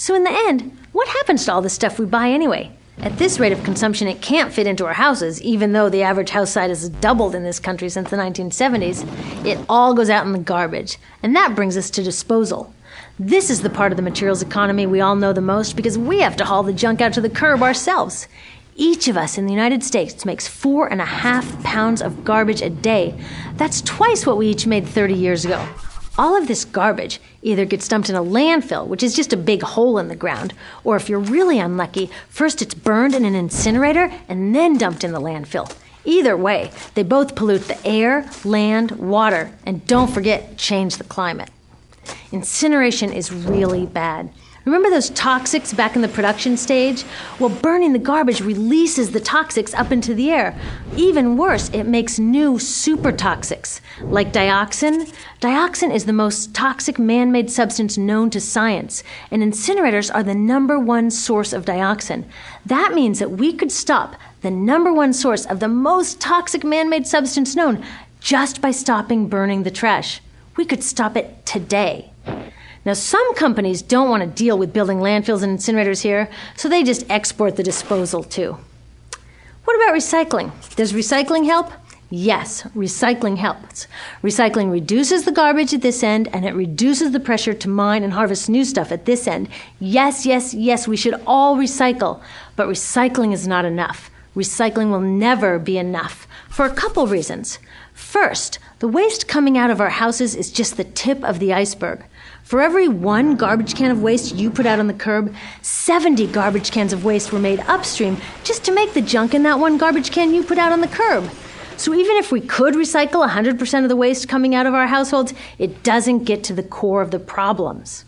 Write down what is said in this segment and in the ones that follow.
So in the end, what happens to all the stuff we buy anyway? At this rate of consumption, it can't fit into our houses, even though the average house size has doubled in this country since the 1970s. It all goes out in the garbage. And that brings us to disposal. This is the part of the materials economy we all know the most because we have to haul the junk out to the curb ourselves. Each of us in the United States makes 4.5 pounds of garbage a day. That's twice what we each made 30 years ago. All of this garbage either gets dumped in a landfill, which is just a big hole in the ground, or if you're really unlucky, first it's burned in an incinerator and then dumped in the landfill. Either way, they both pollute the air, land, water, and don't forget, change the climate. Incineration is really bad. Remember those toxics back in the production stage? Well, burning the garbage releases the toxics up into the air. Even worse, it makes new super toxics, like dioxin. Dioxin is the most toxic man-made substance known to science, and incinerators are the #1 source of dioxin. That means that we could stop the #1 source of the most toxic man-made substance known just by stopping burning the trash. We could stop it today. Now, some companies don't want to deal with building landfills and incinerators here, so they just export the disposal too. What about recycling? Does recycling help? Yes, recycling helps. Recycling reduces the garbage at this end, and it reduces the pressure to mine and harvest new stuff at this end. Yes, yes, yes, we should all recycle, but recycling is not enough. Recycling will never be enough for a couple reasons. First, the waste coming out of our houses is just the tip of the iceberg. For every 1 garbage can of waste you put out on the curb, 70 garbage cans of waste were made upstream just to make the junk in that 1 garbage can you put out on the curb. So even if we could recycle 100% of the waste coming out of our households, it doesn't get to the core of the problems.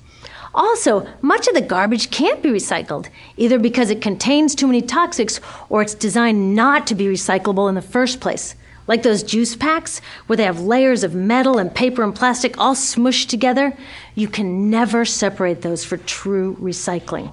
Also, much of the garbage can't be recycled, either because it contains too many toxics or it's designed not to be recyclable in the first place. Like those juice packs, where they have layers of metal and paper and plastic all smushed together, you can never separate those for true recycling.